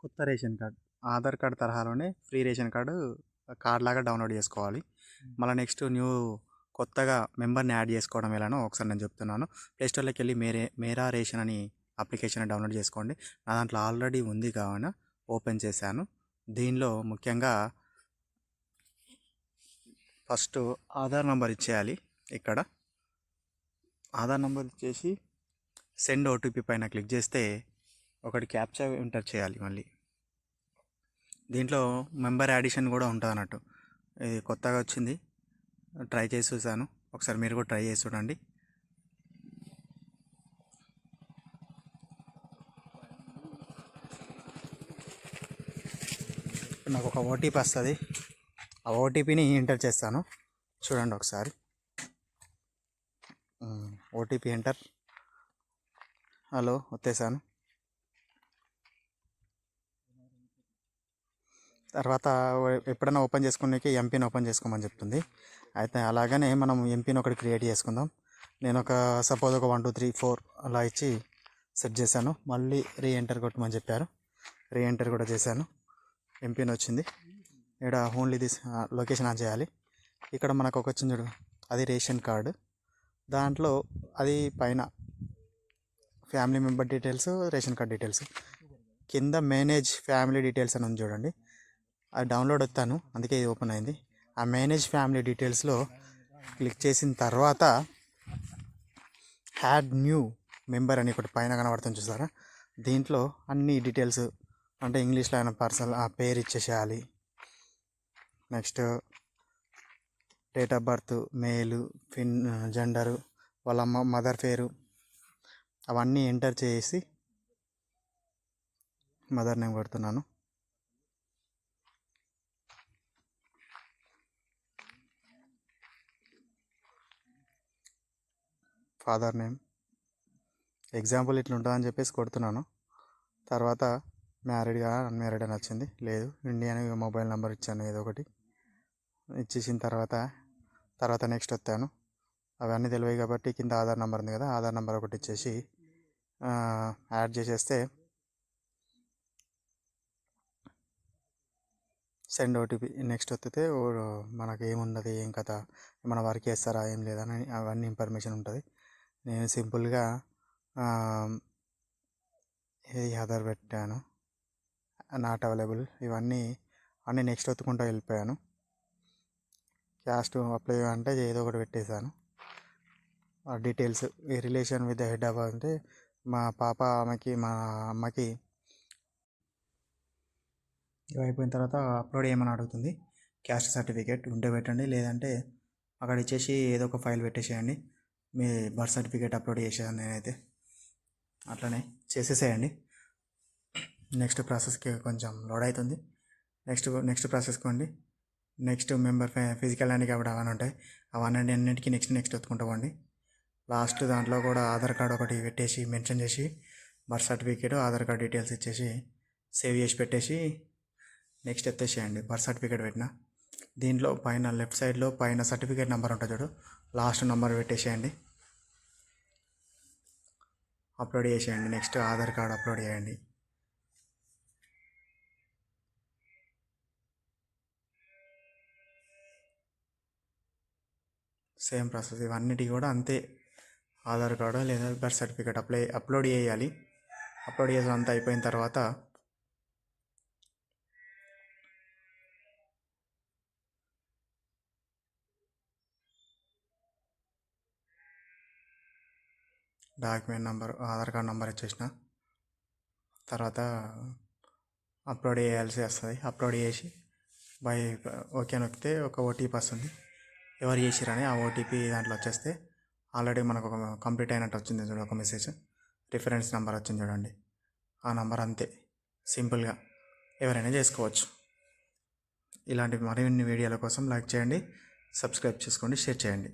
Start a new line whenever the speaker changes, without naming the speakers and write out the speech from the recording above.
కొత్త ration card Aadhaar card తరహాలోనే free ration card card లాగా డౌన్లోడ్ చేసుకోవాలి. మళ్ళీ నెక్స్ట్ కొత్తగా మెంబర్ని యాడ్ చేసుకోవడం ఎలానో ఒకసారి నేను చెప్తున్నాను. ప్లేస్టోర్లోకి వెళ్ళి మేరా రేషన్ అని అప్లికేషన్ డౌన్లోడ్ చేసుకోండి. నా దాంట్లో ఆల్రెడీ ఉంది కావున ఓపెన్ చేశాను. దీనిలో ముఖ్యంగా ఫస్ట్ ఆధార్ నెంబర్ ఇచ్చేయాలి. ఇక్కడ ఆధార్ నెంబర్ ఇచ్చేసి సెండ్ ఓటీపీ పైన క్లిక్ చేస్తే ఒకటి క్యాప్చా ఎంటర్ చేయాలి. మళ్ళీ దీంట్లో మెంబర్ యాడిషన్ కూడా ఉంటుంది అన్నట్టు. ఇది కొత్తగా వచ్చింది, ట్రై చేసి చూసాను. ఒకసారి మీరు కూడా ట్రై చేసి చూడండి. నాకు ఒక ఓటీపీ వస్తుంది, ఆ ఓటీపీని ఎంటర్ చేస్తాను. చూడండి ఒకసారి. OTP enter. హలో వచ్చేసాను. తర్వాత ఎప్పుడైనా ఓపెన్ చేసుకునేకి ఎంపీని ఓపెన్ చేసుకోమని చెప్తుంది. అయితే అలాగనే మనం ఎంపీని ఒకటి క్రియేట్ చేసుకుందాం. నేను ఒక సపోజ్ ఒక 1 2 3 4 అలా ఇచ్చి సెట్ చేశాను. మళ్ళీ రీఎంటర్ కొట్టమని చెప్పారు, రీఎంటర్ కూడా చేశాను. ఎంపీని వచ్చింది. ఇక్కడ ఓన్లీ దిస్ లొకేషన్ ఆన్ చేయాలి. ఇక్కడ మనకు ఒక వచ్చింది చూడు, అది రేషన్ కార్డు. దాంట్లో అది పైన family member details, ration card details, కింద మేనేజ్ ఫ్యామిలీ డీటెయిల్స్ అని ఉంది చూడండి. అది డౌన్లోడ్ వస్తాను, అందుకే ఇది ఓపెన్ అయింది. ఆ మేనేజ్ ఫ్యామిలీ డీటెయిల్స్లో క్లిక్ చేసిన తర్వాత యాడ్ న్యూ మెంబర్ అని ఒకటి పైన కనబడుతుంది చూసారా. దీంట్లో అన్ని డీటెయిల్స్ అంటే ఇంగ్లీష్లో అయిన పర్సనల్ ఆ పేరు ఇచ్చేసేయాలి. Next date of birth, male, gender, వాళ్ళ మదర్ పేరు అవన్నీ ఎంటర్ చేసి మదర్ నేమ్ కొడుతున్నాను. ఫాదర్ నేమ్ ఎగ్జాంపుల్ ఇట్లా ఉంటుందని చెప్పేసి కొడుతున్నాను. తర్వాత మ్యారీడ్గా అన్మ్యారీడ్ అని వచ్చింది, లేదు ఇండియన్ మొబైల్ నెంబర్ ఇచ్చాను ఏదో ఒకటి ఇచ్చేసిన తర్వాత నెక్స్ట్ వస్తాను. అవన్నీ తెలివాయి కాబట్టి కింద ఆధార్ నెంబర్ ఉంది కదా, ఆధార్ నెంబర్ ఒకటి ఇచ్చేసి యాడ్ చేసేస్తే సెండ్ ఓటీపీ నెక్స్ట్ వస్తే మనకు ఏమున్నది, ఏం కథ, మన వర్క్ చేస్తారా ఏం లేదని అవన్నీ ఇన్ఫర్మేషన్ ఉంటుంది. నేను సింపుల్గా ఇది ఆధార్ పెట్టాను, నాట్ అవైలబుల్, ఇవన్నీ నెక్స్ట్ ఒత్తుకుంటూ వెళ్ళిపోయాను. క్యాస్ట్ అప్లై అంటే ఏదో ఒకటి పెట్టేశాను. డీటెయిల్స్ ఈ relation with the head of అంటే మా పాప ఆమెకి మా అమ్మకి ఇవి అయిపోయిన తర్వాత అప్లోడ్ చేయమని అడుగుతుంది. క్యాస్ట్ సర్టిఫికేట్ ఉంటే పెట్టండి, లేదంటే అక్కడ ఇచ్చేసి ఏదో ఒక ఫైల్ పెట్టేసేయండి. మీ బర్త్ సర్టిఫికేట్ అప్లోడ్ చేసేయాను నేనైతే, అట్లనే చేసేసేయండి. నెక్స్ట్ ప్రాసెస్కి కొంచెం లోడ్ అవుతుంది. నెక్స్ట్ ప్రాసెస్కి పోండి. నెక్స్ట్ మెంబర్ ఫిజికల్ హ్యాండిక్యాప్డ్ అవన్నీ ఉంటాయి, అవన్నీ అన్నింటికి నెక్స్ట్ ఎత్తుకుంటూ పోండి. లాస్ట్ దాంట్లో కూడా ఆధార్ కార్డ్ ఒకటి పెట్టేసి మెన్షన్ చేసి birth certificate, Aadhaar card details ఇచ్చేసి సేవ్ చేసి పెట్టేసి నెక్స్ట్ ఎత్తేసేయండి. బర్త్ సర్టిఫికేట్ పెట్టిన దీంట్లో పైన లెఫ్ట్ సైడ్లో పైన సర్టిఫికేట్ నెంబర్ ఉంటుంది చూడు, లాస్ట్ నెంబర్ పెట్టేసేయండి, అప్లోడ్ చేసేయండి. నెక్స్ట్ ఆధార్ కార్డ్ అప్లోడ్ చేయండి. సేమ్ ప్రాసెస్ ఇవన్నిటి కూడా అంతే. ఆధార్ కార్డు లేదా బర్త్ సర్టిఫికేట్ అప్లోడ్ చేయాలి. అప్లోడ్ చేసి అంతా అయిపోయిన తర్వాత document number, Aadhaar card number ఇచ్చేసిన తర్వాత అప్లోడ్ చేయాల్సి వస్తుంది. అప్లోడ్ చేసి ఓకే నొక్కితే ఒక ఓటీపీ వస్తుంది. ఎవరు చేసిరని ఆ ఓటీపీ దాంట్లో వచ్చేస్తే ఆల్రెడీ మనకు ఒక కంప్లీట్ అయినట్టు వచ్చింది చూడండి, ఒక మెసేజ్ రిఫరెన్స్ నెంబర్ వచ్చింది చూడండి. ఆ నెంబర్ అంతే, సింపుల్గా ఎవరైనా చేసుకోవచ్చు. ఇలాంటి మరిన్ని వీడియోల కోసం లైక్ చేయండి, సబ్స్క్రైబ్ చేసుకోండి, షేర్ చేయండి.